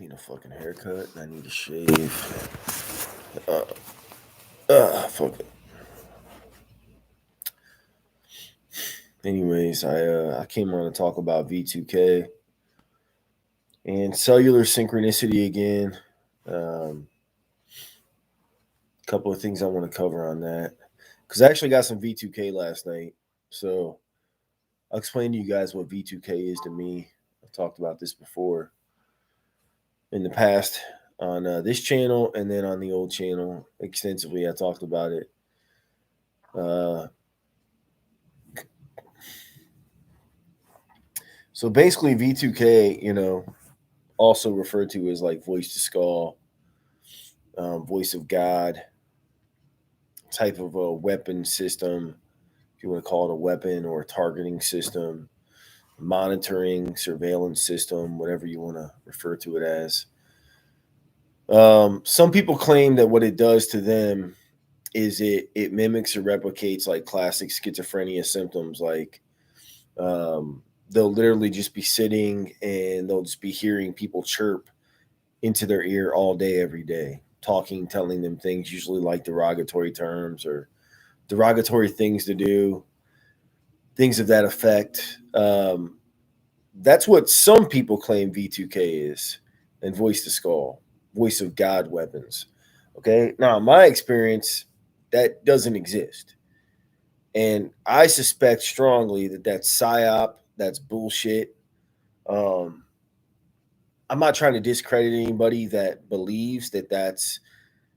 need a fucking haircut. I need to shave. Fuck it. Anyways, I came on to talk about V2K and cellular synchronicity again. Couple of things I want to cover on that because I actually got some V2K last night. So I'll explain to you guys what V2K is to me. I've talked about this before in the past on this channel and then on the old channel extensively. I talked about it. So basically, V2K, also referred to as like voice to skull, voice of God, type of a weapon system, if you want to call it a weapon or a targeting system, monitoring, surveillance system, whatever you want to refer to it as. Some people claim that what it does to them is it mimics or replicates like classic schizophrenia symptoms, like they'll literally just be sitting and they'll just be hearing people chirp into their ear all day, every day, talking, telling them things, usually like derogatory terms or derogatory things to do, things of that effect. That's what some people claim V2K is, and voice to skull, voice of God weapons. Okay. Now, in my experience, that doesn't exist. And I suspect strongly that that's psyop, that's bullshit. Um, I'm not trying to discredit anybody that believes that that's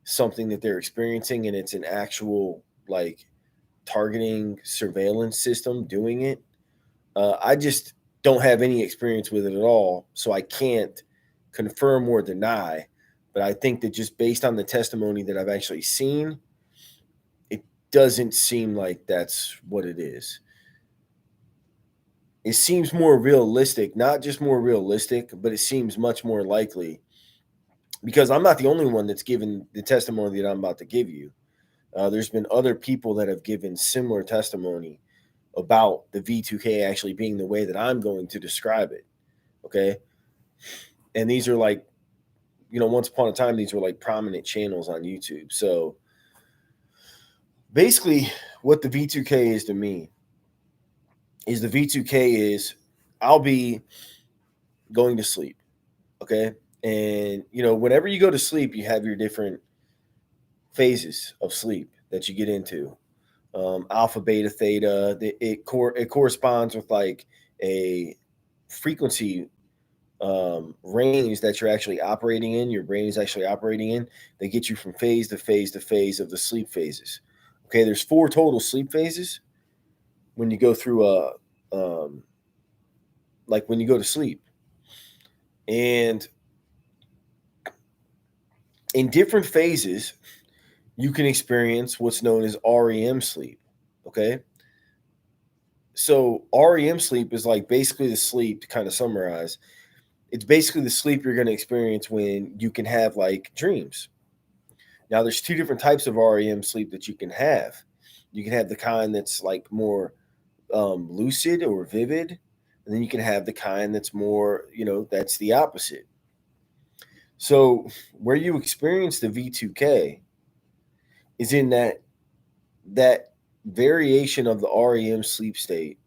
something that they're experiencing and it's an actual like targeting surveillance system doing it. I just don't have any experience with it at all, so I can't confirm or deny. But I think that just based on the testimony that I've actually seen, it doesn't seem like that's what it is. It seems more realistic, not just more realistic, but it seems much more likely because I'm not the only one that's given the testimony that I'm about to give you. There's been other people that have given similar testimony about the V2K actually being the way that I'm going to describe it. Okay. And these are like, once upon a time, these were like prominent channels on YouTube. So basically, what the V2K is to me is the V2K is I'll be going to sleep. Okay. And, whenever you go to sleep, you have your different phases of sleep that you get into. Alpha, beta, theta. It corresponds with like a frequency range that you're actually operating in. Your brain is actually operating in. They get you from phase to phase to phase of the sleep phases. Okay, there's 4 total sleep phases when you go through um, like when you go to sleep, and in different phases, you can experience what's known as REM sleep. Okay, so REM sleep is like basically the sleep, to kind of summarize, it's basically the sleep you're going to experience when you can have like dreams. Now, there's 2 different types of REM sleep that you can have. You can have the kind that's like more lucid or vivid, and then you can have the kind that's more, that's the opposite. So, where you experience the V2K is in that variation of the REM sleep state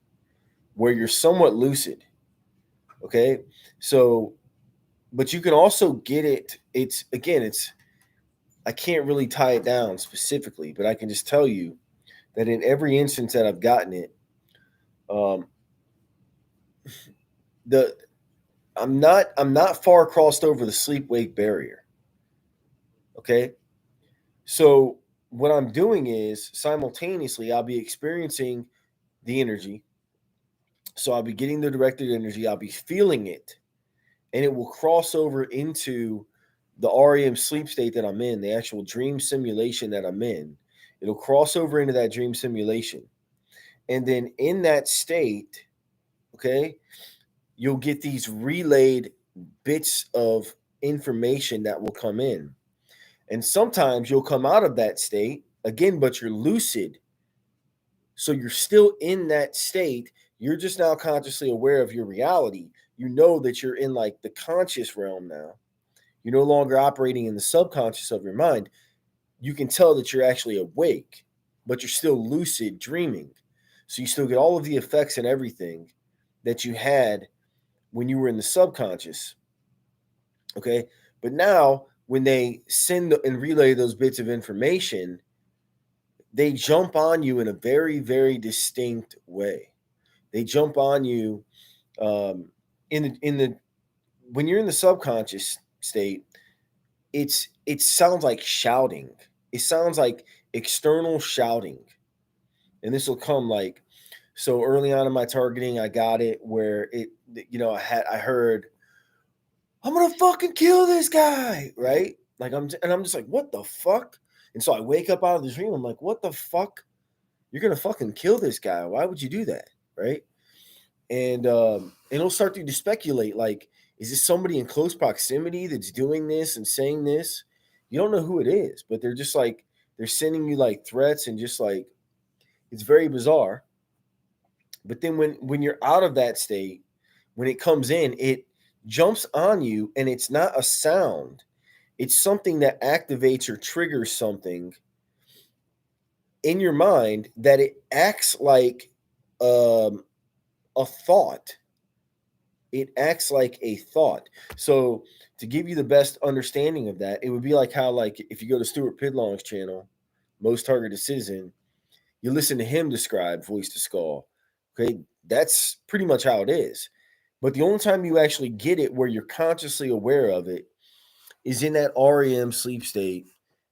where you're somewhat lucid. Okay, so but you can also get it. It's I can't really tie it down specifically, but I can just tell you that in every instance that I've gotten it, um, the I'm not far crossed over the sleep wake barrier. Okay, so what I'm doing is simultaneously I'll be experiencing the energy, so I'll be getting the directed energy, I'll be feeling it, and it will cross over into the REM sleep state that I'm in, the actual dream simulation that I'm in. It'll cross over into that dream simulation. And then in that state, okay, you'll get these relayed bits of information that will come in. And sometimes you'll come out of that state again, but you're lucid. So you're still in that state. You're just now consciously aware of your reality. You know that you're in like the conscious realm now. you're no longer operating in the subconscious of your mind. You can tell that you're actually awake, but you're still lucid dreaming. So you still get all of the effects and everything that you had when you were in the subconscious. Okay. But now, when they send and relay those bits of information, they jump on you in a very, very distinct way. They jump on you in the when you're in the subconscious state. It sounds like shouting. It sounds like external shouting, and this will come like so early on in my targeting. I got it where I heard, I'm gonna fucking kill this guy, right? Like I'm just like, what the fuck? And so I wake up out of the dream. I'm like, what the fuck? You're gonna fucking kill this guy? Why would you do that, right? And it'll start to speculate like, is this somebody in close proximity that's doing this and saying this? You don't know who it is, but they're just like they're sending you like threats and just like it's very bizarre. But then when you're out of that state, when it comes in, it jumps on you and it's not a sound. It's something that activates or triggers something in your mind that it acts like a thought. It acts like a thought. So to give you the best understanding of that, it would be like how, like, if you go to Stuart Pidlong's channel, Most Targeted Citizen, you listen to him describe voice to skull. Okay, that's pretty much how it is. But the only time you actually get it where you're consciously aware of it is in that REM sleep state,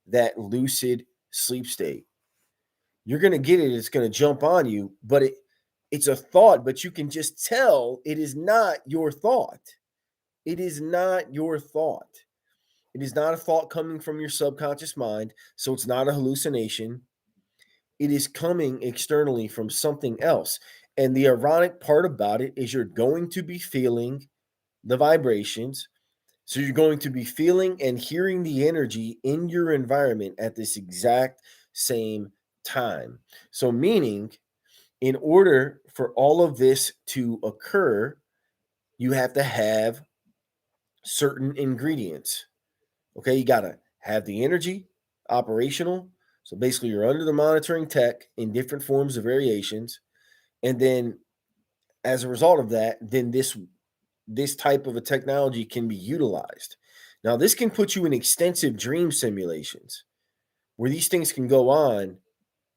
that lucid sleep state. You're going to get it. It's going to jump on you, but it's a thought, but you can just tell it is not your thought. It is not your thought. It is not a thought coming from your subconscious mind, so it's not a hallucination. It is coming externally from something else. And the ironic part about it is you're going to be feeling the vibrations. So you're going to be feeling and hearing the energy in your environment at this exact same time. So, meaning, in order for all of this to occur, you have to have certain ingredients. Okay, you got to have the energy operational. So basically, you're under the monitoring tech in different forms of variations. And then as a result of that, then this type of a technology can be utilized. Now, this can put you in extensive dream simulations where these things can go on.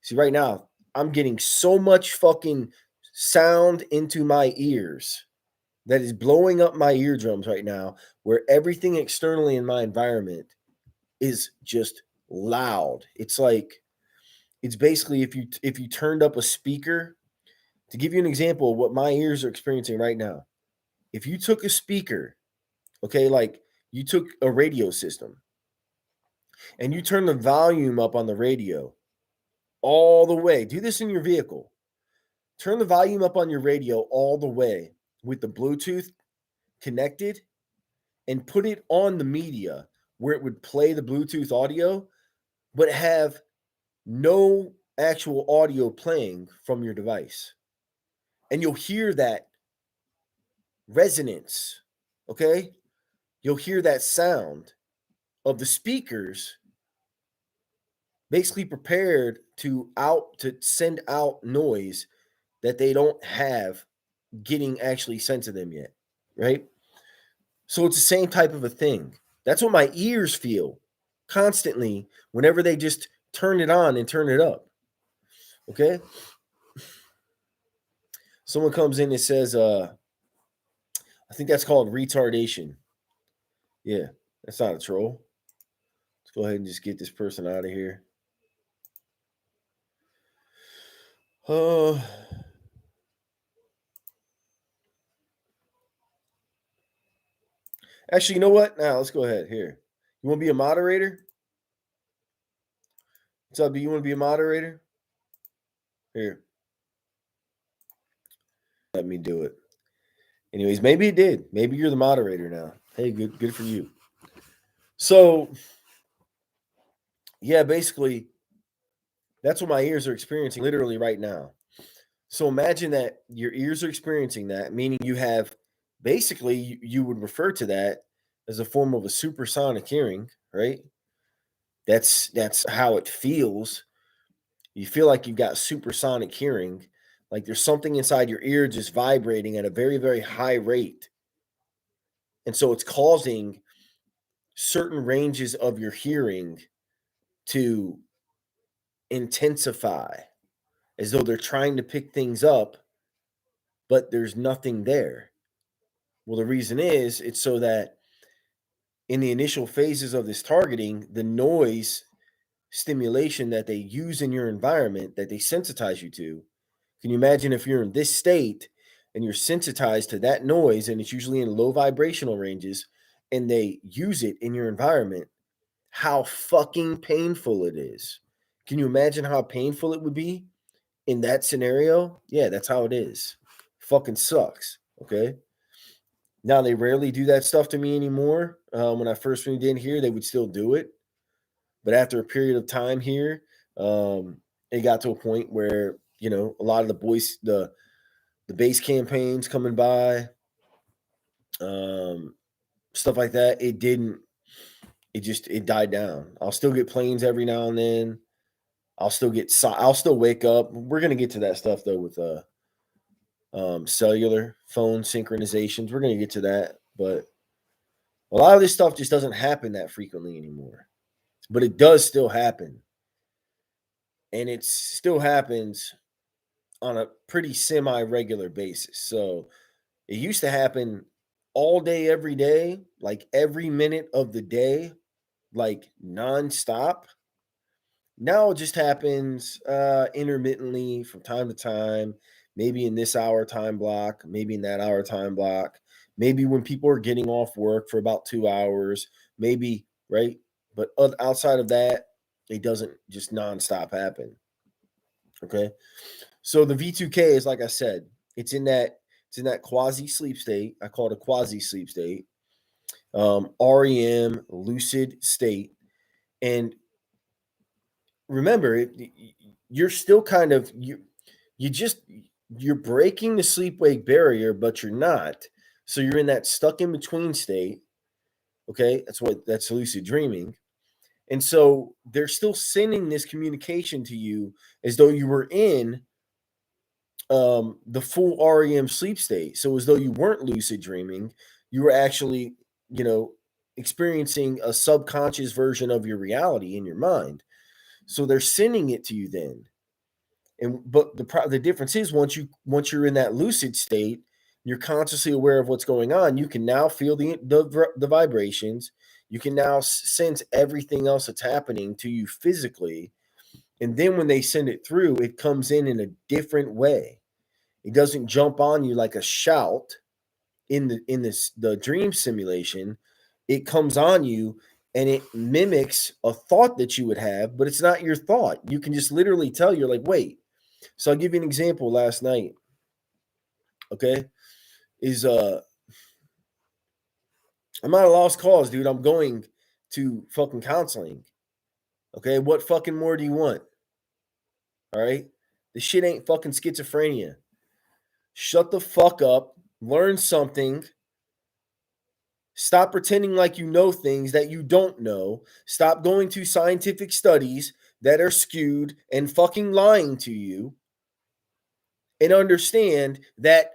See, right now, I'm getting so much fucking sound into my ears that is blowing up my eardrums right now, where everything externally in my environment is just loud. It's like it's basically if you turned up a speaker. To give you an example of what my ears are experiencing right now, if you took a speaker, okay, like you took a radio system and you turn the volume up on the radio all the way, do this in your vehicle. Turn the volume up on your radio all the way with the Bluetooth connected and put it on the media where it would play the Bluetooth audio, but have no actual audio playing from your device. And you'll hear that resonance, okay? You'll hear that sound of the speakers basically prepared to send out noise that they don't have getting actually sent to them yet, right? So it's the same type of a thing. That's what my ears feel constantly whenever they just turn it on and turn it up. Okay? Someone comes in and says, I think that's called retardation. Yeah, that's not a troll. Let's go ahead and just get this person out of here. Actually, you know what? Now let's go ahead here. You want to be a moderator? What's up? Do you want to be a moderator? Here. Let me do it. Anyways, maybe it did. Maybe you're the moderator now. Hey, good for you. So, yeah, basically, that's what my ears are experiencing literally right now. So imagine that your ears are experiencing that, meaning you have basically you would refer to that as a form of a supersonic hearing, right? That's how it feels. You feel like you've got supersonic hearing, like there's something inside your ear just vibrating at a very, very high rate. And so it's causing certain ranges of your hearing to intensify as though they're trying to pick things up, but there's nothing there. Well, the reason is it's so that in the initial phases of this targeting, the noise stimulation that they use in your environment that they sensitize you to. Can you imagine if you're in this state and you're sensitized to that noise and it's usually in low vibrational ranges and they use it in your environment, how fucking painful it is. Can you imagine how painful it would be in that scenario? Yeah, that's how it is. Fucking sucks. Okay. Now they rarely do that stuff to me anymore. When I first moved in here, they would still do it. But after a period of time here, it got to a point where, you know, a lot of the base campaigns coming by, stuff like that, it died down. I'll still get planes every now and then. I'll still wake up. We're gonna get to that stuff though with cellular phone synchronizations. We're gonna get to that, but a lot of this stuff just doesn't happen that frequently anymore. But it does still happen. And it still happens on a pretty semi-regular basis. So it used to happen all day, every day, like every minute of the day, like nonstop. Now it just happens intermittently from time to time, maybe in this hour time block, maybe in that hour time block, maybe when people are getting off work for about 2 hours, maybe, right? But outside of that, it doesn't just nonstop happen. Okay. So the V2K is, like I said, it's in that quasi sleep state. I call it a quasi sleep state, REM lucid state. And remember, you're still kind of you're breaking the sleep wake barrier, but you're not. So you're in that stuck in between state. Okay, that's lucid dreaming. And so they're still sending this communication to you as though you were in the full REM sleep state. So as though you weren't lucid dreaming, you were actually, you know, experiencing a subconscious version of your reality in your mind. So they're sending it to you then. But the difference is once you're in that lucid state, you're consciously aware of what's going on. You can now feel the vibrations. You can now sense everything else that's happening to you physically. And then when they send it through, it comes in a different way. It doesn't jump on you like a shout in the dream simulation. It comes on you and it mimics a thought that you would have, but it's not your thought. You can just literally tell. You're like, wait. So I'll give you an example. Last night, okay, I'm not a lost cause, dude. I'm going to fucking counseling. Okay, what fucking more do you want? All right, this shit ain't fucking schizophrenia. Shut the fuck up. Learn something. Stop pretending like you know things that you don't know. Stop going to scientific studies that are skewed and fucking lying to you. And understand that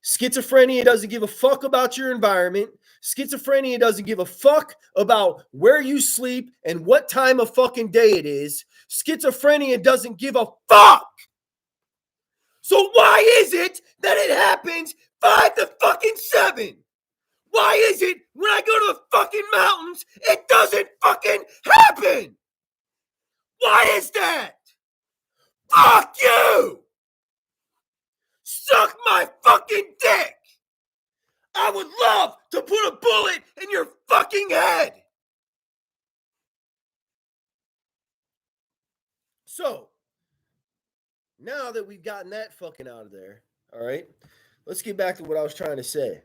schizophrenia doesn't give a fuck about your environment. Schizophrenia doesn't give a fuck about where you sleep and what time of fucking day it is. Schizophrenia doesn't give a fuck. So why is it that it happens 5 to fucking 7? Why is it when I go to the fucking mountains, it doesn't fucking happen? Why is that? Fuck you! Suck my fucking dick! I would love to put a bullet in your fucking head! So, now that we've gotten that fucking out of there, all right, let's get back to what I was trying to say.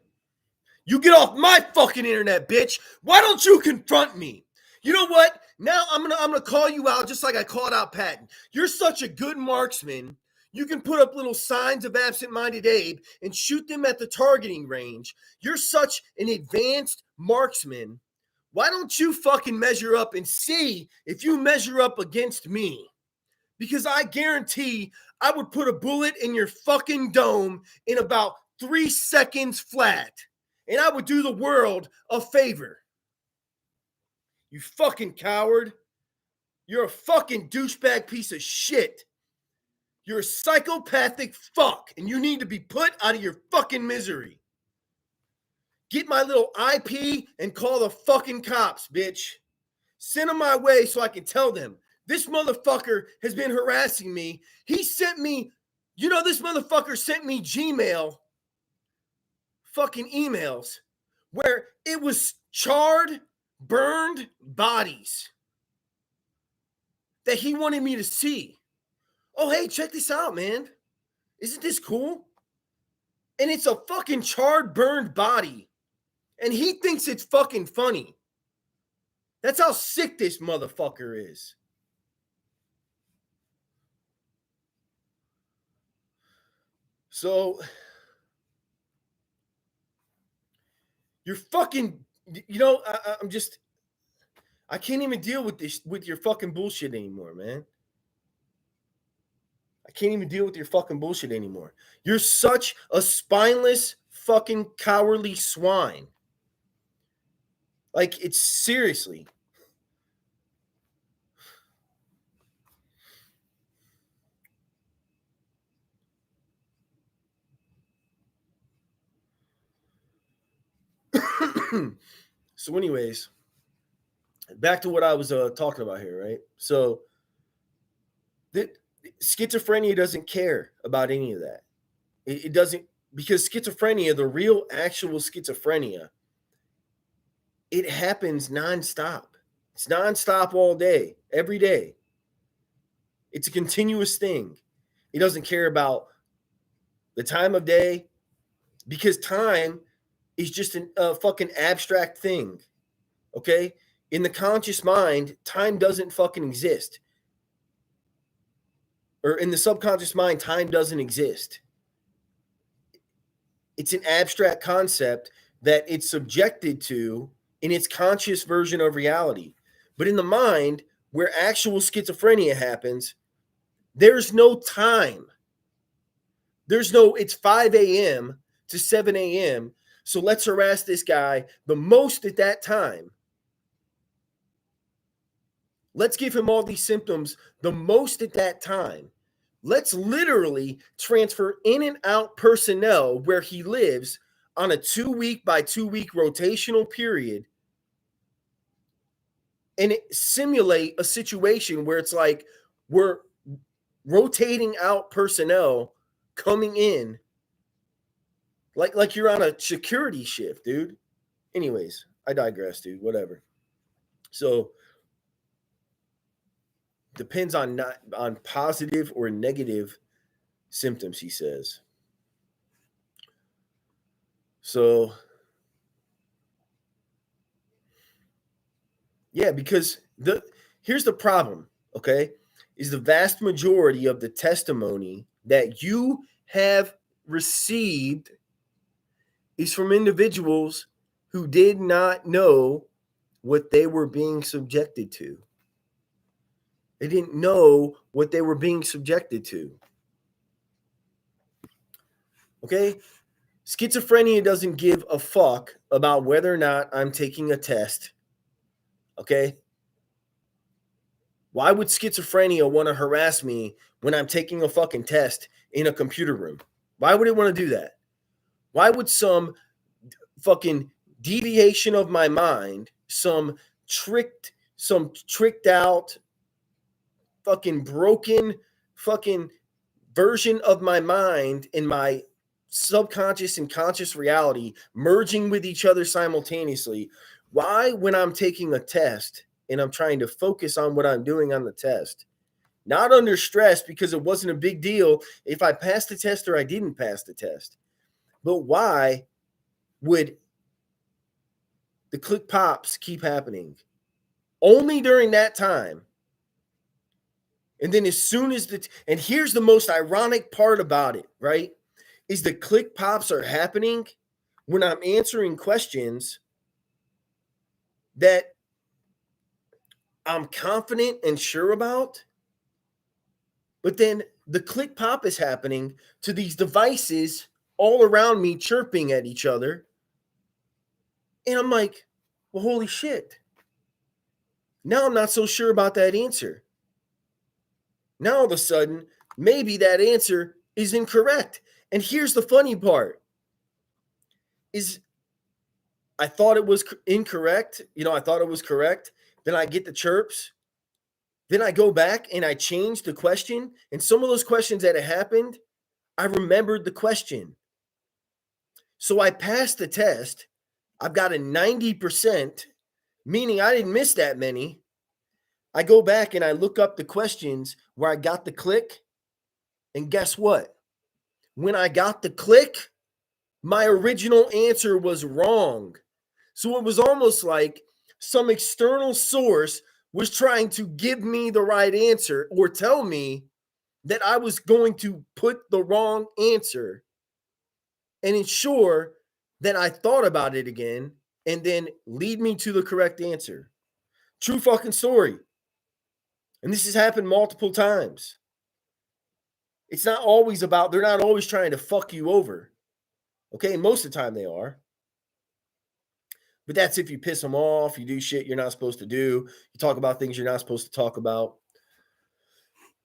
You get off my fucking internet, bitch! Why don't you confront me? You know what? Now I'm gonna call you out just like I called out Patton. You're such a good marksman. You can put up little signs of absent-minded Abe and shoot them at the targeting range. You're such an advanced marksman, why don't you fucking measure up and see if you measure up against me? Because I guarantee I would put a bullet in your fucking dome in about 3 seconds flat. And I would do the world a favor. You fucking coward. You're a fucking douchebag piece of shit. You're a psychopathic fuck, and you need to be put out of your fucking misery. Get my little IP and call the fucking cops, bitch. Send them my way so I can tell them. This motherfucker has been harassing me. He sent me, this motherfucker sent me Gmail fucking emails where it was charred, burned bodies that he wanted me to see. Oh, hey, check this out, man. Isn't this cool? And it's a fucking charred, burned body. And he thinks it's fucking funny. That's how sick this motherfucker is. So, you're fucking, I can't even deal with this, with your fucking bullshit anymore, man. I can't even deal with your fucking bullshit anymore. You're such a spineless, fucking cowardly swine. Like, it's seriously. So anyways, back to what I was talking about here, right? So schizophrenia doesn't care about any of that. It doesn't, because schizophrenia, the real actual schizophrenia, it happens nonstop. It's nonstop all day, every day. It's a continuous thing. It doesn't care about the time of day, because time is just a fucking abstract thing. Okay? In the conscious mind, time doesn't fucking exist. Or in the subconscious mind, time doesn't exist. It's an abstract concept that it's subjected to in its conscious version of reality. But in the mind, where actual schizophrenia happens, there's no time. It's 5 a.m. to 7 a.m. So let's harass this guy the most at that time. Let's give him all these symptoms the most at that time. Let's literally transfer in and out personnel where he lives on a 2-week by 2-week rotational period and simulate a situation where it's like we're rotating out personnel coming in like you're on a security shift, dude. Anyways, I digress, dude. Whatever. So depends on positive or negative symptoms, he says. So yeah, because here's the problem, okay? Is the vast majority of the testimony that you have received is from individuals who did not know what they were being subjected to. They didn't know what they were being subjected to. Okay? Schizophrenia doesn't give a fuck about whether or not I'm taking a test. Okay? Why would schizophrenia want to harass me when I'm taking a fucking test in a computer room? Why would it want to do that? Why would some fucking deviation of my mind, some tricked out, fucking broken fucking version of my mind in my subconscious and conscious reality merging with each other simultaneously? Why, when I'm taking a test and I'm trying to focus on what I'm doing on the test, not under stress because it wasn't a big deal if I passed the test or I didn't pass the test, but why would the click pops keep happening only during that time? And then as soon as and here's the most ironic part about it, right? Is the click pops are happening when I'm answering questions that I'm confident and sure about, but then the click pop is happening to these devices all around me chirping at each other. And I'm like, well, holy shit. Now I'm not so sure about that answer. Now all of a sudden, maybe that answer is incorrect. And here's the funny part is I thought it was incorrect. I thought it was correct. Then I get the chirps. Then I go back and I change the question. And some of those questions that had happened, I remembered the question. So I passed the test. I've got a 90%, meaning I didn't miss that many. I go back and I look up the questions where I got the click. And guess what? When I got the click, my original answer was wrong. So it was almost like some external source was trying to give me the right answer or tell me that I was going to put the wrong answer and ensure that I thought about it again and then lead me to the correct answer. True fucking story. And this has happened multiple times. It's not always about, they're not always trying to fuck you over. Okay, most of the time they are. But that's if you piss them off, you do shit you're not supposed to do, you talk about things you're not supposed to talk about.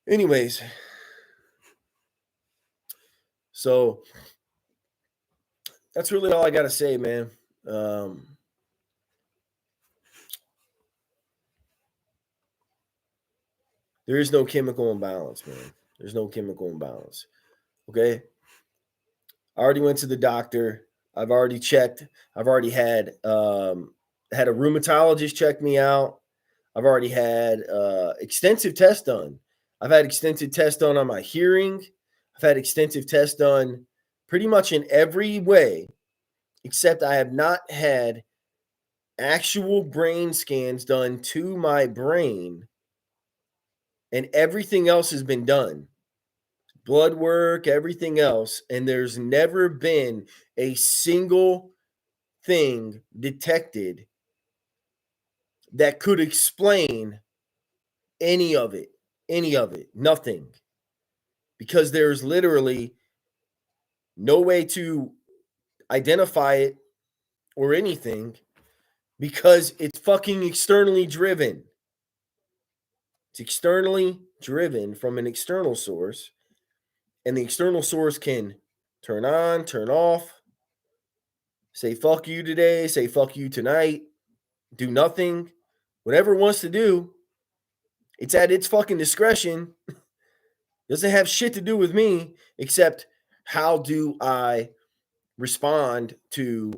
Anyways, so that's really all I got to say, man. There is no chemical imbalance, man. There's no chemical imbalance. Okay. I already went to the doctor. I've already checked. I've already had a rheumatologist check me out. I've already had extensive tests done. I've had extensive tests done on my hearing. I've had extensive tests done pretty much in every way, except I have not had actual brain scans done to my brain, and everything else has been done. Blood work, everything else, and there's never been a single thing detected that could explain any of it, nothing. Because there's literally no way to identify it or anything because it's fucking externally driven. It's externally driven from an external source, and the external source can turn on, turn off, say fuck you today, say fuck you tonight, do nothing, whatever it wants to do. It's at its fucking discretion. Doesn't have shit to do with me, except how do I respond to,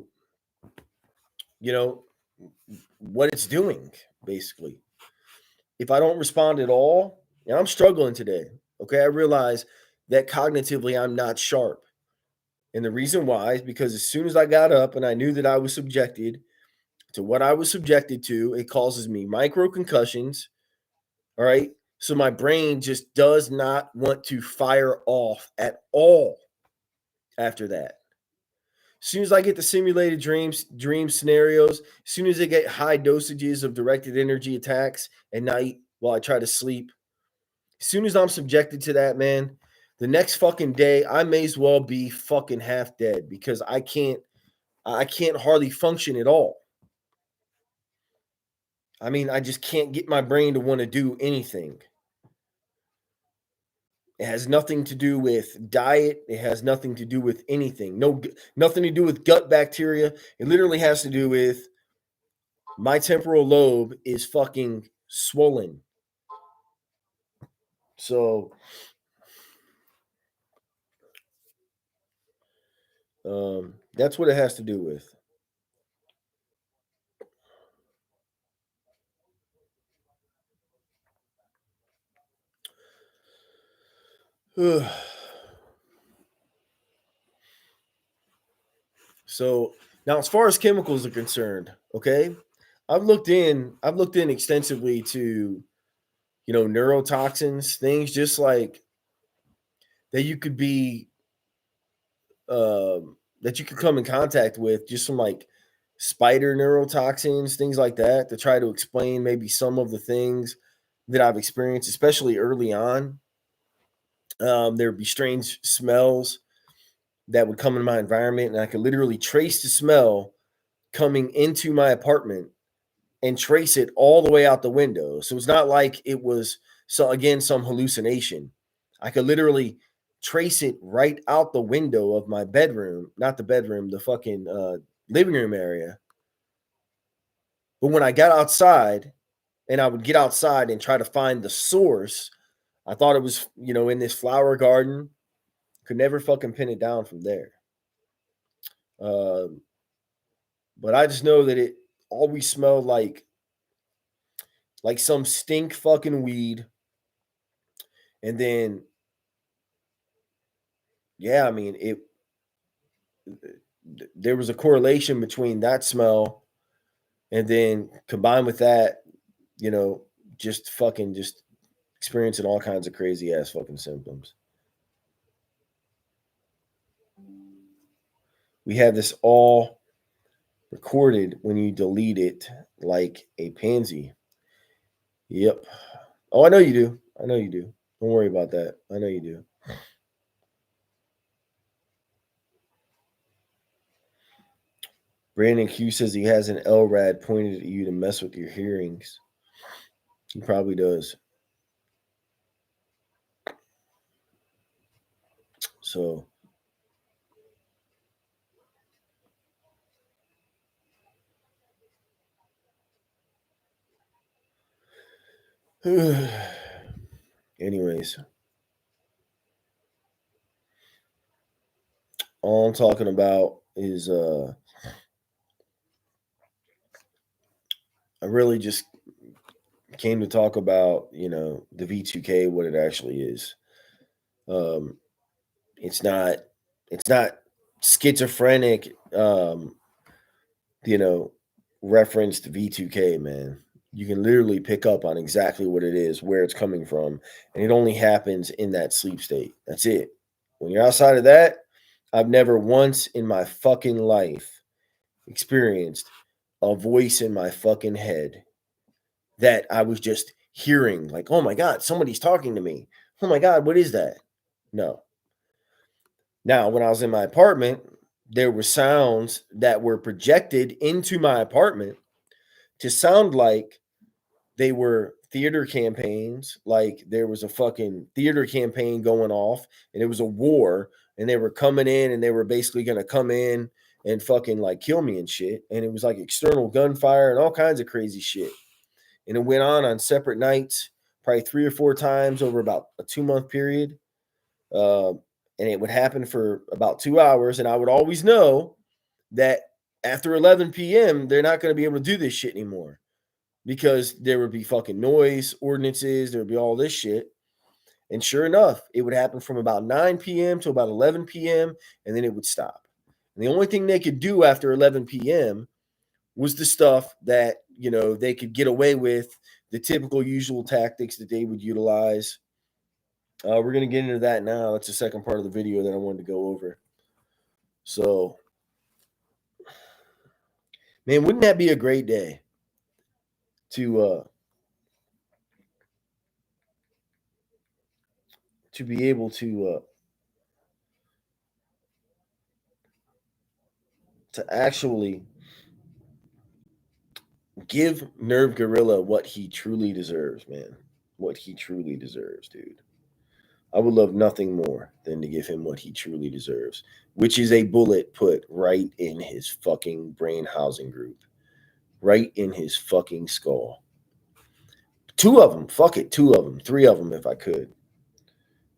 what it's doing, basically. If I don't respond at all, and I'm struggling today, okay, I realize that cognitively I'm not sharp. And the reason why is because as soon as I got up and I knew that I was subjected to what I was subjected to, it causes me micro concussions. All right. So my brain just does not want to fire off at all after that. As soon as I get the simulated dream scenarios, as soon as I get high dosages of directed energy attacks at night while I try to sleep, as soon as I'm subjected to that, man, the next fucking day I may as well be fucking half dead because I can't hardly function at all. I mean, I just can't get my brain to want to do anything. It has nothing to do with diet. It has nothing to do with anything. Nothing to do with gut bacteria. It literally has to do with my temporal lobe is fucking swollen. So, that's what it has to do with. So now, as far as chemicals are concerned, okay, I've looked in extensively to, neurotoxins, things just like that you could be, that you could come in contact with just from like spider neurotoxins, things like that, to try to explain maybe some of the things that I've experienced, especially early on. There'd be strange smells that would come in my environment, and I could literally trace the smell coming into my apartment and trace it all the way out the window. So it's not like it was some hallucination. I could literally trace it right out the window of my bedroom, not the bedroom, the fucking living room area. But when I got outside and I would get outside and try to find the source, I thought it was, in this flower garden. Could never fucking pin it down from there. Um, but I just know that it always smelled like some stink fucking weed. And then, yeah, I mean, there was a correlation between that smell and then combined with that, you know, just experiencing all kinds of crazy ass fucking symptoms. We have this all recorded when you delete it like a pansy. Yep. Oh, I know you do. I know you do. Don't worry about that. I know you do. Brandon Q says he has an LRAD pointed at you to mess with your hearings. He probably does. So, anyways, all I'm talking about is I really just came to talk about, the V2K, what it actually is. Um, it's not schizophrenic, you know, referenced V2K, man. You can literally pick up on exactly what it is, where it's coming from, and it only happens in that sleep state. That's it. When you're outside of that, I've never once in my fucking life experienced a voice in my fucking head that I was just hearing, like, oh my God, somebody's talking to me. Oh my God, what is that? No. Now, when I was in my apartment, there were sounds that were projected into my apartment to sound like they were theater campaigns, like there was a fucking theater campaign going off and it was a war and they were coming in and they were basically going to come in and fucking like kill me and shit. And it was like external gunfire and all kinds of crazy shit. And it went on separate nights, probably 3 or 4 times over about a 2 month period. Uh, and it would happen for about 2 hours. And I would always know that after 11 p.m., they're not going to be able to do this shit anymore because there would be fucking noise ordinances. There would be all this shit. And sure enough, it would happen from about 9 p.m. to about 11 p.m. and then it would stop. And the only thing they could do after 11 p.m. was the stuff that, they could get away with, the typical usual tactics that they would utilize. We're going to get into that now. That's the second part of the video that I wanted to go over. So, man, wouldn't that be a great day to be able to actually give Nerve Gorilla what he truly deserves, man. What he truly deserves, dude. I would love nothing more than to give him what he truly deserves, which is a bullet put right in his fucking brain housing group, right in his fucking skull. 2 of them, fuck it, 2 of them, 3 of them if I could.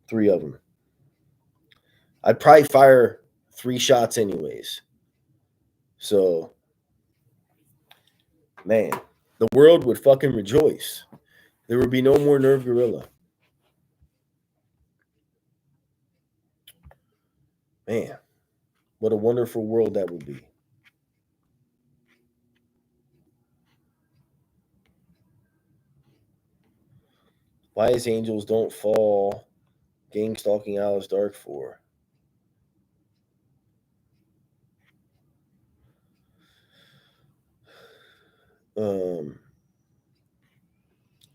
3 of them. I'd probably fire 3 shots anyways. So, man, the world would fucking rejoice. There would be no more Nerve Gorilla. Man, what a wonderful world that would be. Why is Angels Don't Fall gang stalking Alice Dark for? Um,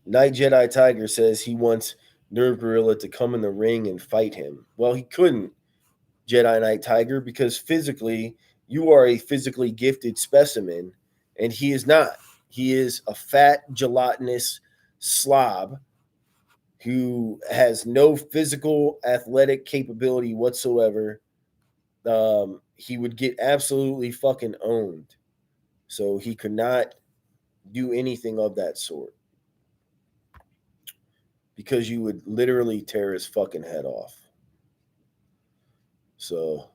Night Jedi Tiger says he wants Nerve Gorilla to come in the ring and fight him. Well, he couldn't, Jedi Knight Tiger, because physically, you are a physically gifted specimen, and he is not. He is a fat, gelatinous slob who has no physical athletic capability whatsoever. He would get absolutely fucking owned. So he could not do anything of that sort because you would literally tear his fucking head off. So,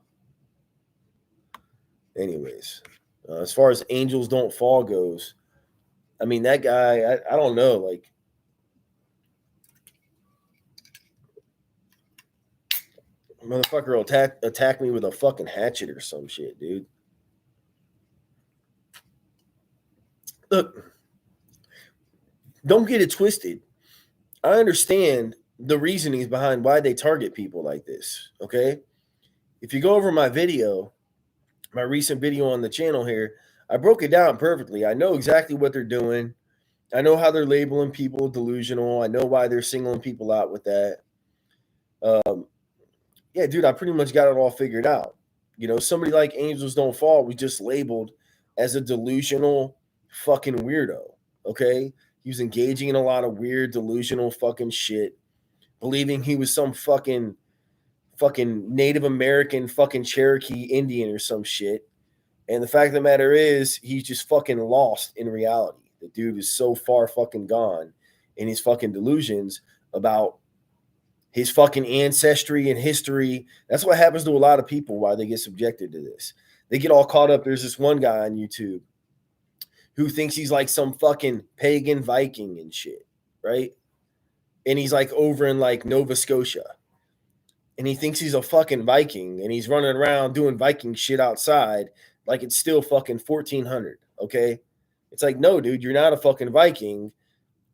anyways, as far as Angels Don't Fall goes, I mean, that guy, I don't know. Like, motherfucker will attack me with a fucking hatchet or some shit, dude. Look, don't get it twisted. I understand the reasonings behind why they target people like this, okay? If you go over my video, my recent video on the channel here, I broke it down perfectly. I know exactly what they're doing. I know how they're labeling people delusional. I know why they're singling people out with that. Yeah, dude, I pretty much got it all figured out. You know, somebody like Angels Don't Fall was just labeled as a delusional fucking weirdo. Okay. He was engaging in a lot of weird, delusional fucking shit, believing he was some fucking Native American fucking Cherokee Indian or some shit. And the fact of the matter is, he's just fucking lost in reality. The dude is so far fucking gone in his fucking delusions about his fucking ancestry and history. That's what happens to a lot of people why they get subjected to this. They get all caught up. There's this one guy on YouTube who thinks he's like some fucking pagan Viking and shit, right? And he's like over in like Nova Scotia. And he thinks he's a fucking Viking and he's running around doing Viking shit outside like it's still fucking 1400, okay? It's like, no, dude, you're not a fucking Viking.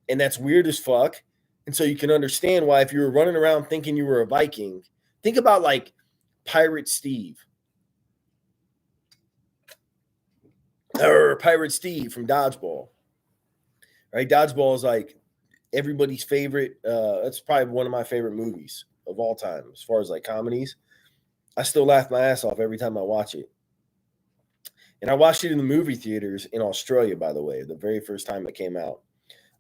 And that's weird as fuck. And so you can understand why if you were running around thinking you were a Viking, think about like Pirate Steve. Or Pirate Steve from Dodgeball. Right? Dodgeball is like everybody's favorite. That's probably one of my favorite movies of all time as far as like comedies. I still laugh my ass off every time I watch it. And I watched it in the movie theaters in Australia, by the way, the very first time it came out.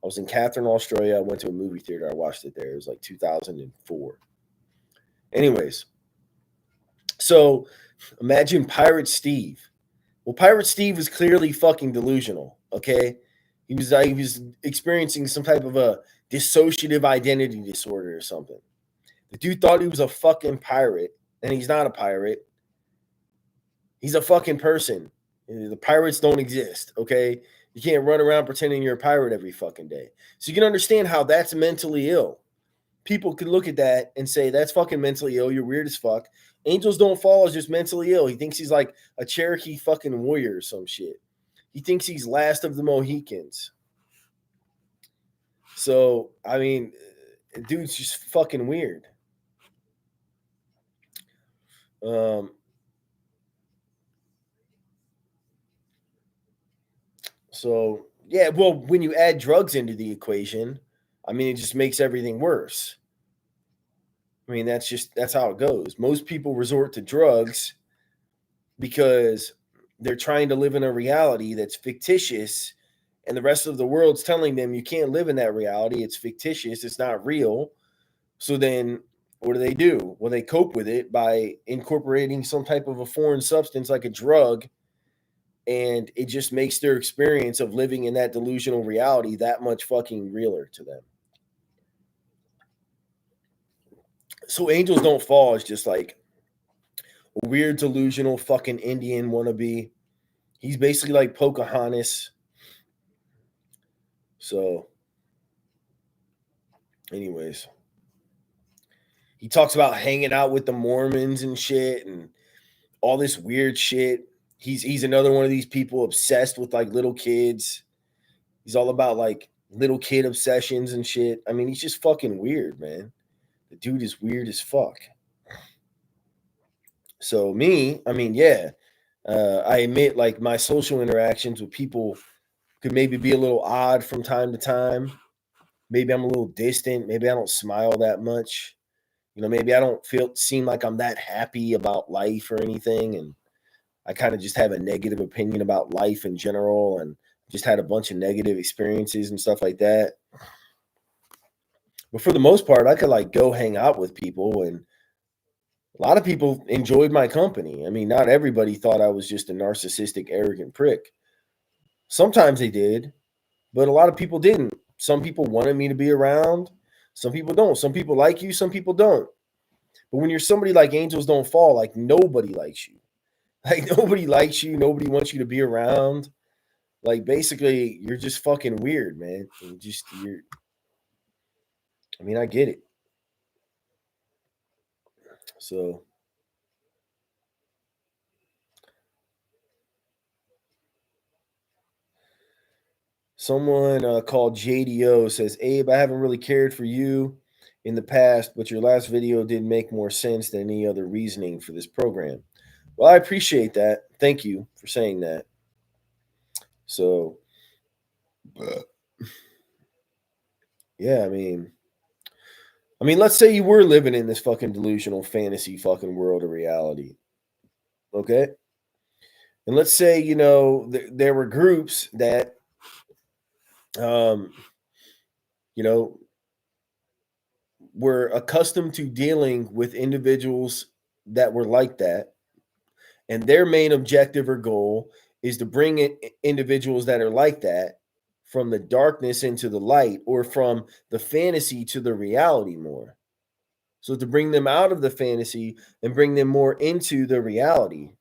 I was in Catherine, Australia. I went to a movie theater. I watched it there. It was like 2004. Anyways, so imagine Pirate Steve. Well, Pirate Steve was clearly fucking delusional. Okay, he was experiencing some type of a dissociative identity disorder or something. The dude thought he was a fucking pirate, and he's not a pirate. He's a fucking person. The pirates don't exist. Okay, you can't run around pretending you're a pirate every fucking day. So you can understand how that's mentally ill. People could look at that and say, that's fucking mentally ill. You're weird as fuck. Angels Don't Fall is just mentally ill. He thinks he's like a Cherokee fucking warrior or some shit. He thinks he's last of the Mohicans. So, I mean, dude's just fucking weird. So, yeah, well, when you add drugs into the equation, I mean, it just makes everything worse. I mean, that's how it goes. Most people resort to drugs because they're trying to live in a reality that's fictitious, and the rest of the world's telling them you can't live in that reality. It's fictitious, it's not real. So then what do? Well, they cope with it by incorporating some type of a foreign substance like a drug, and it just makes their experience of living in that delusional reality that much fucking realer to them. So Angels Don't Fall is just like a weird delusional fucking Indian wannabe. He's basically like Pocahontas. So, anyways, he talks about hanging out with the Mormons and shit and all this weird shit. He's another one of these people obsessed with like little kids. He's all about like little kid obsessions and shit. I mean, he's just fucking weird, man. The dude is weird as fuck. So me, I mean, yeah, I admit like my social interactions with people could maybe be a little odd from time to time. Maybe I'm a little distant. Maybe I don't smile that much. Maybe I don't seem like I'm that happy about life or anything. And I kind of just have a negative opinion about life in general and just had a bunch of negative experiences and stuff like that. But for the most part, I could like go hang out with people, and a lot of people enjoyed my company. I mean, not everybody thought I was just a narcissistic, arrogant prick. Sometimes they did, but a lot of people didn't. Some people wanted me to be around. Some people don't. Some people like you, some people don't. But when you're somebody like Angels Don't Fall, like nobody likes you. Like nobody likes you. Nobody wants you to be around. Like basically, you're just fucking weird, man. You're. I mean, I get it. So someone called JDO says, Abe, I haven't really cared for you in the past, but your last video did make more sense than any other reasoning for this program. Well, I appreciate that. Thank you for saying that. So, yeah, I mean, let's say you were living in this fucking delusional fantasy fucking world of reality. Okay. And let's say, there were groups that, um, you know, were accustomed to dealing with individuals that were like that. And their main objective or goal is to bring in individuals that are like that from the darkness into the light, or from the fantasy to the reality more. So to bring them out of the fantasy and bring them more into the reality.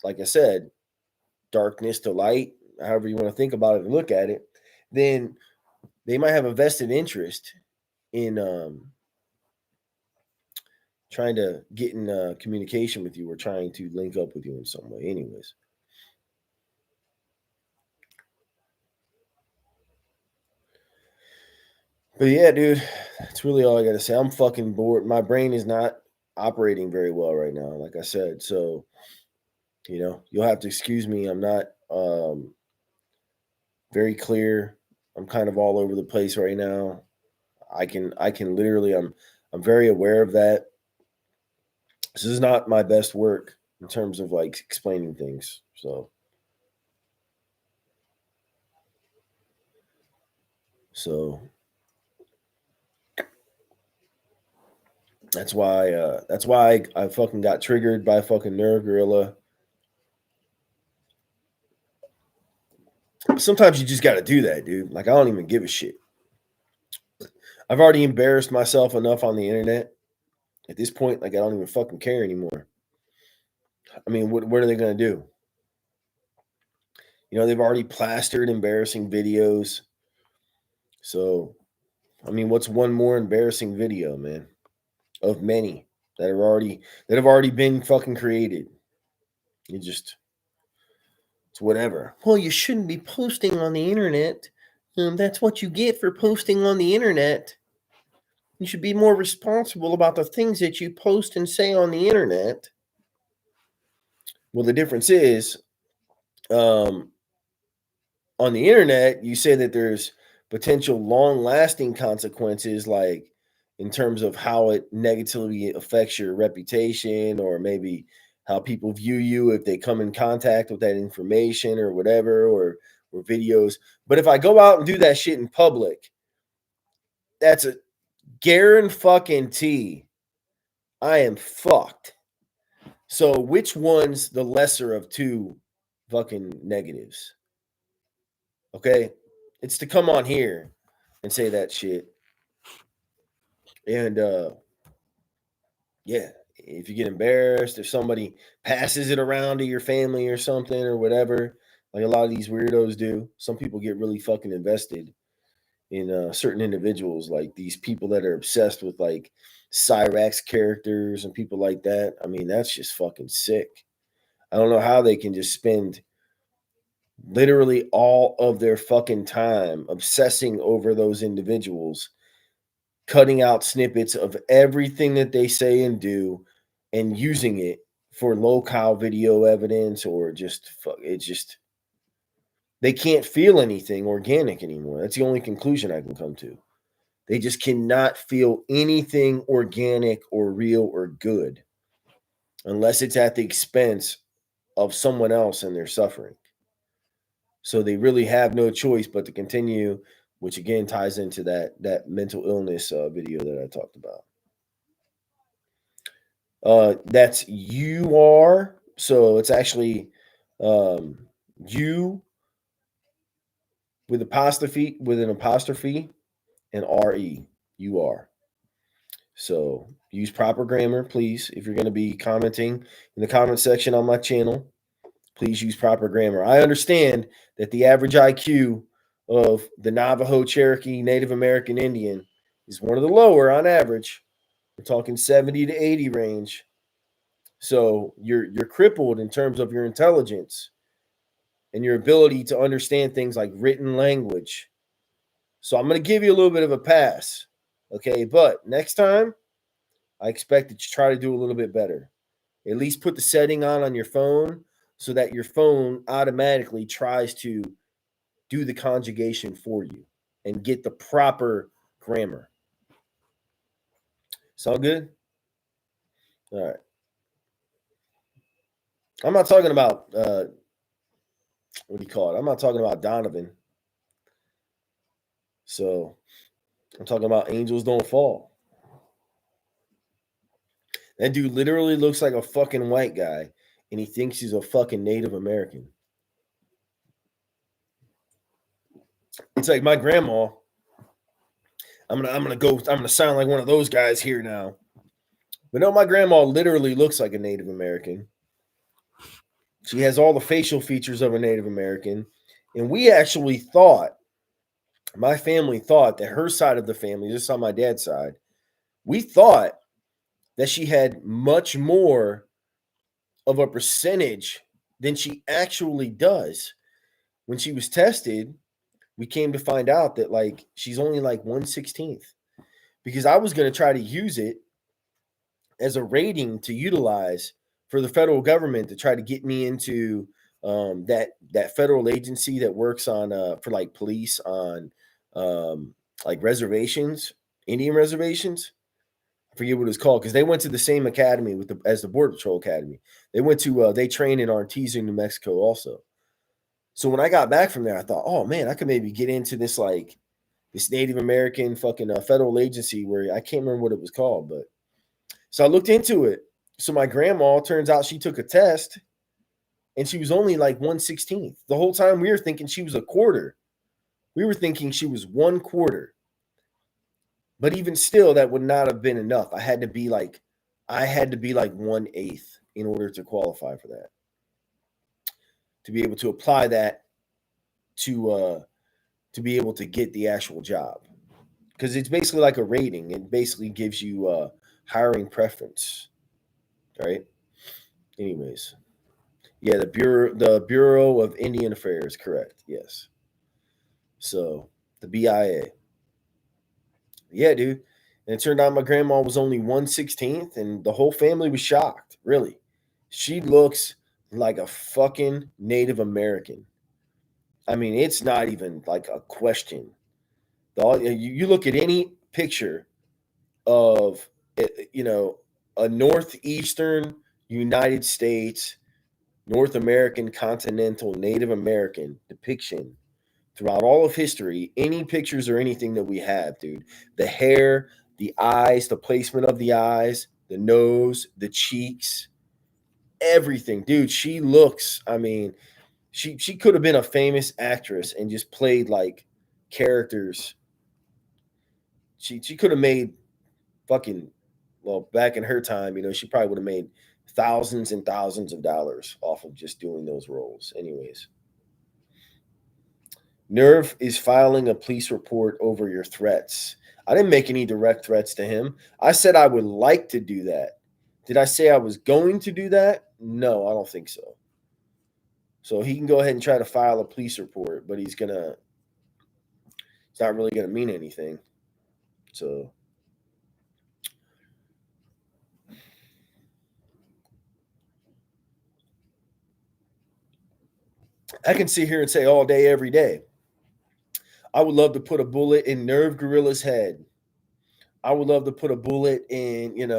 Like I said, darkness to light, however you want to think about it and look at it, then they might have a vested interest in trying to get in communication with you, or trying to link up with you in some way. Anyways. But yeah, dude, that's really all I got to say. I'm fucking bored. My brain is not operating very well right now, like I said. So, you'll have to excuse me. I'm not very clear. I'm kind of all over the place right now. I can literally I'm very aware of that. This is not my best work in terms of like explaining things. So that's why I fucking got triggered by fucking Nerve Gorilla. Sometimes you just got to do that, dude. Like I don't even give a shit. I've already embarrassed myself enough on the internet. At this point, like I don't even fucking care anymore. I mean, what are they gonna do? They've already plastered embarrassing videos. So, I mean, what's one more embarrassing video, man? Of many that have already been fucking created. It's whatever. Well, you shouldn't be posting on the internet. That's what you get for posting on the internet. You should be more responsible about the things that you post and say on the internet. Well, the difference is, um, on the internet, you say that there's potential long-lasting consequences, like in terms of how it negatively affects your reputation, or maybe how people view you if they come in contact with that information or whatever, or videos. But if I go out and do that shit in public, that's a guarantee I am fucked. So which one's the lesser of two fucking negatives? Okay? It's to come on here and say that shit. And yeah, if you get embarrassed, if somebody passes it around to your family or something or whatever, like a lot of these weirdos do, some people get really fucking invested in certain individuals, like these people that are obsessed with like Cyrax characters and people like that. I mean, that's just fucking sick. I don't know how they can just spend literally all of their fucking time obsessing over those individuals, cutting out snippets of everything that they say and do, and using it for locale video evidence, or just fuck it. Just They can't feel anything organic anymore. That's the only conclusion I can come to. They just cannot feel anything organic or real or good unless it's at the expense of someone else and their suffering. So they really have no choice but to continue, which again ties into that mental illness video that I talked about. That's you are. So it's actually you with an apostrophe and re. You are. So use proper grammar, please. If you're going to be commenting in the comment section on my channel, please use proper grammar. I understand that the average IQ of the Navajo, Cherokee, Native American Indian is one of the lower on average. We're talking 70 to 80 range. So you're crippled in terms of your intelligence and your ability to understand things like written language. So I'm going to give you a little bit of a pass. Okay, but next time I expect that you try to do a little bit better. At least put the setting on your phone so that your phone automatically tries to do the conjugation for you and get the proper grammar. Sound good? All right. I'm not talking about what do you call it? I'm not talking about Donovan. So I'm talking about Angels Don't Fall. That dude literally looks like a fucking white guy, and he thinks he's a fucking Native American. It's like my grandma. I'm gonna sound like one of those guys here now. But no, my grandma literally looks like a Native American. She has all the facial features of a Native American. And we actually thought, my family thought that her side of the family, just on my dad's side, we thought that she had much more of a percentage than she actually does. When she was tested, we came to find out that like she's only like 1/16th. Because I was going to try to use it as a rating to utilize for the federal government to try to get me into that federal agency that works on for like police on um, like reservations, Indian reservations. I forget what it's called because they went to the same academy as the Border Patrol Academy. They went to they trained in Artesia, New Mexico, also. So when I got back from there, I thought, oh man, I could maybe get into this like this Native American fucking federal agency where I can't remember what it was called, but so I looked into it. So my grandma, turns out she took a test and she was only like 1/16th. The whole time we were thinking she was a quarter. We were thinking she was 1/4. But even still, that would not have been enough. I had to be like 1/8 in order to qualify for that. To be able to apply that to be able to get the actual job. Because it's basically like a rating. It basically gives you hiring preference. Right? Anyways. Yeah, the Bureau of Indian Affairs, correct. Yes. So the BIA. Yeah, dude. And it turned out my grandma was only 1/16th, and the whole family was shocked. Really. She looks like a fucking Native American. I mean, it's not even like a question. You look at any picture of a northeastern United States, North American continental Native American depiction throughout all of history, any pictures or anything that we have, dude. The hair, the eyes, the placement of the eyes, the nose, the cheeks, everything, dude. She looks, I mean, she could have been a famous actress and just played like characters. She could have made fucking well back in her time, she probably would have made thousands and thousands of dollars off of just doing those roles. Anyways, Nerve is filing a police report over your threats. I didn't make any direct threats to him. I said I would like to do that. Did I say I was going to do that? No, I don't think so. So he can go ahead and try to file a police report, but it's not really gonna mean anything. So I can sit here and say all day, every day, I would love to put a bullet in Nerve Gorilla's head. I would love to put a bullet in,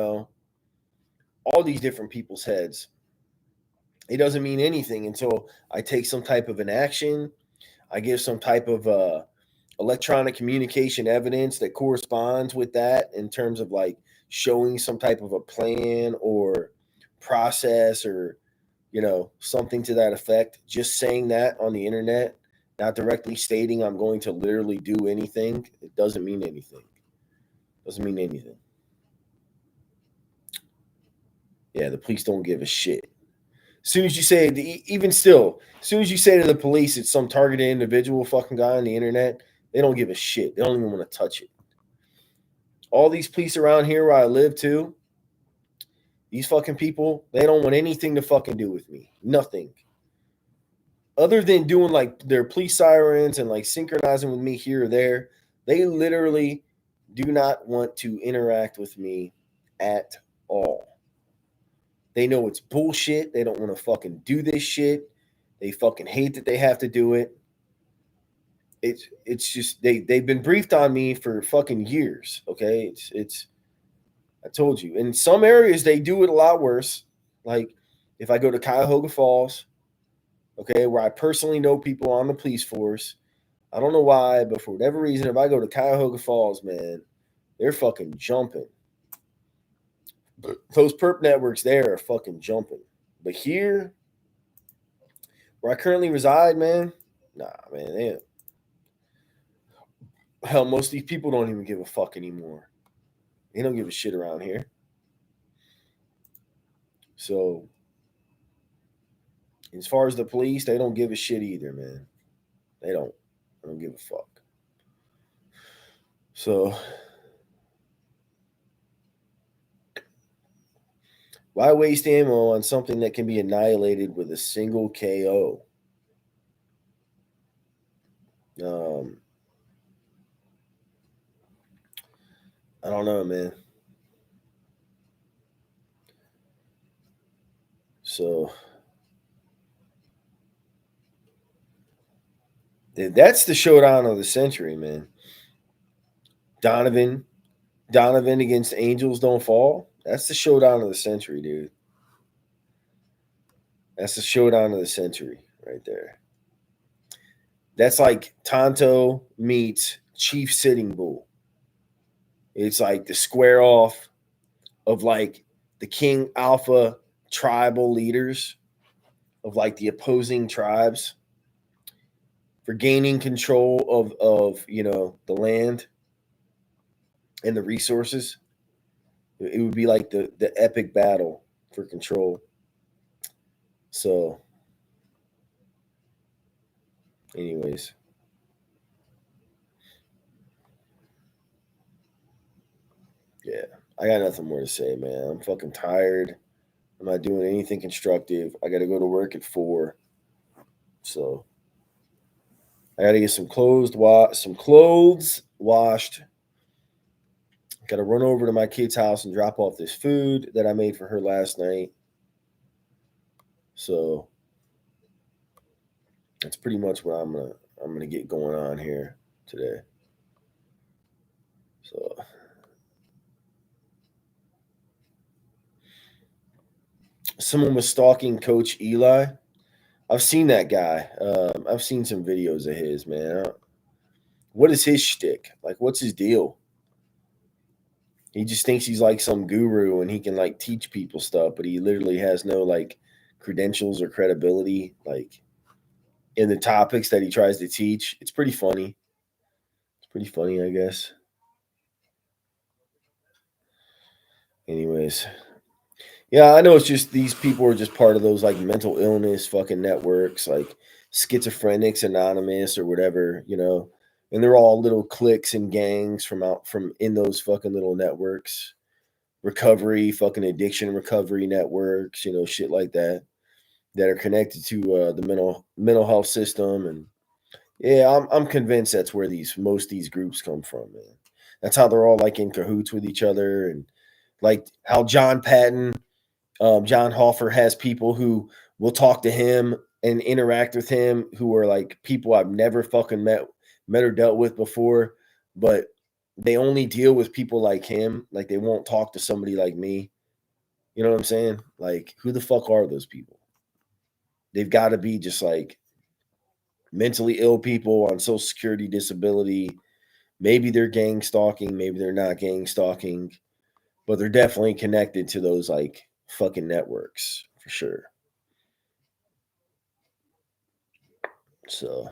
all these different people's heads. It doesn't mean anything until I take some type of an action. I give some type of electronic communication evidence that corresponds with that in terms of like showing some type of a plan or process or something to that effect. Just saying that on the internet, not directly stating I'm going to literally do anything, it doesn't mean anything. Doesn't mean anything. Yeah, the police don't give a shit. As soon as you say, even still, as soon as you say to the police it's some targeted individual fucking guy on the internet, they don't give a shit. They don't even want to touch it. All these police around here where I live too, these fucking people, they don't want anything to fucking do with me. Nothing. Other than doing like their police sirens and like synchronizing with me here or there, they literally do not want to interact with me at all. They know it's bullshit. They don't want to fucking do this shit. They fucking hate that they have to do it. It's just they've been briefed on me for fucking years. Okay, it's I told you. In some areas they do it a lot worse. Like if I go to Cuyahoga Falls, okay, where I personally know people on the police force. I don't know why, but for whatever reason, if I go to Cuyahoga Falls, man, they're fucking jumping. Those perp networks there are fucking jumping. But here, where I currently reside, man, nah, man, hell, most of these people don't even give a fuck anymore. They don't give a shit around here. So, as far as the police, they don't give a shit either, man. They don't. They don't give a fuck. So, why waste ammo on something that can be annihilated with a single KO? I don't know, man. So that's the showdown of the century, man. Donovan against Angels Don't Fall. That's the showdown of the century, dude. That's the showdown of the century right there. That's like Tonto meets Chief Sitting Bull. It's like the square off of like the King Alpha tribal leaders of like the opposing tribes for gaining control of the land and the resources. It would be like the epic battle for control. So, anyways, yeah, I got nothing more to say, man. I'm fucking tired. I'm not doing anything constructive. I got to go to work at 4, so I got to get some clothes washed. Got to run over to my kid's house and drop off this food that I made for her last night. So that's pretty much what I'm gonna get going on here today. So someone was stalking Coach Eli. I've seen that guy. I've seen some videos of his, man. What is his shtick? Like, what's his deal? He just thinks he's like some guru and he can like teach people stuff, but he literally has no like credentials or credibility like in the topics that he tries to teach. It's pretty funny. It's pretty funny, I guess. Anyways, yeah, I know it's just these people are just part of those like mental illness fucking networks, like Schizophrenics Anonymous or whatever. And they're all little cliques and gangs from in those fucking little networks, recovery, fucking addiction recovery networks, shit like that are connected to the mental health system. And yeah, I'm convinced that's where most of these groups come from, man. That's how they're all like in cahoots with each other, and like how John Patton, John Hoffer has people who will talk to him and interact with him who are like people I've never fucking met or dealt with before, but they only deal with people like him. Like they won't talk to somebody like me. You know what I'm saying? Like, who the fuck are those people? They've got to be just like mentally ill people on social security disability. Maybe they're gang stalking, maybe they're not gang stalking, but they're definitely connected to those like fucking networks for sure. So,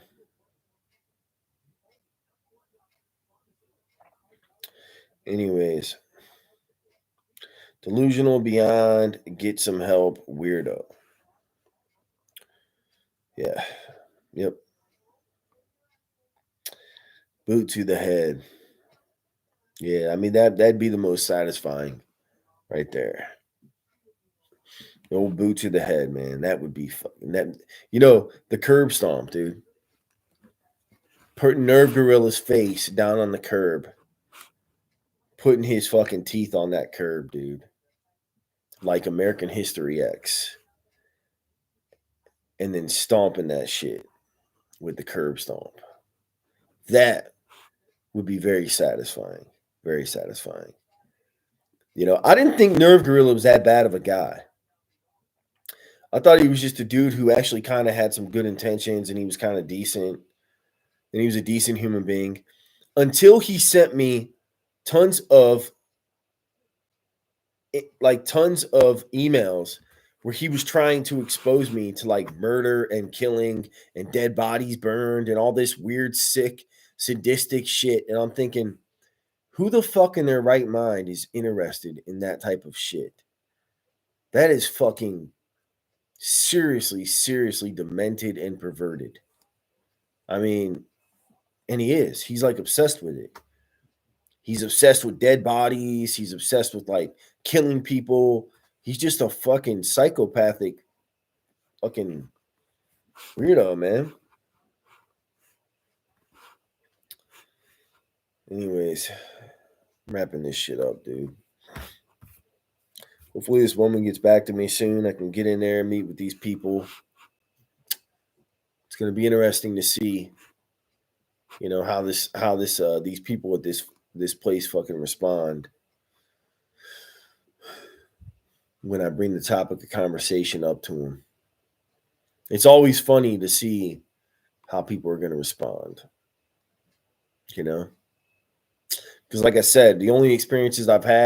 anyways, delusional beyond, get some help, weirdo. Yeah. Yep. Boot to the head. Yeah, I mean that'd be the most satisfying right there. The old boot to the head, man. That would be fucking that. The curb stomp, dude. Putting Nerve Gorilla's face down on the curb, putting his fucking teeth on that curb, dude. Like American History X, and then stomping that shit with the curb stomp. That would be very satisfying. Very satisfying. I didn't think Nerve Gorilla was that bad of a guy. I thought he was just a dude who actually kind of had some good intentions and he was kind of decent and he was a decent human being until he sent me tons of emails where he was trying to expose me to like murder and killing and dead bodies burned and all this weird, sick, sadistic shit. And I'm thinking, who the fuck in their right mind is interested in that type of shit? That is fucking seriously, seriously demented and perverted. I mean, and he is. He's like obsessed with it. He's obsessed with dead bodies. He's obsessed with like killing people. He's just a fucking psychopathic fucking weirdo, man. Anyways, I'm wrapping this shit up, dude. Hopefully this woman gets back to me soon. I can get in there and meet with these people. It's gonna be interesting to see, how these people at this place fucking respond when I bring the topic of conversation up to them. It's always funny to see how people are gonna respond. Because like I said, the only experiences I've had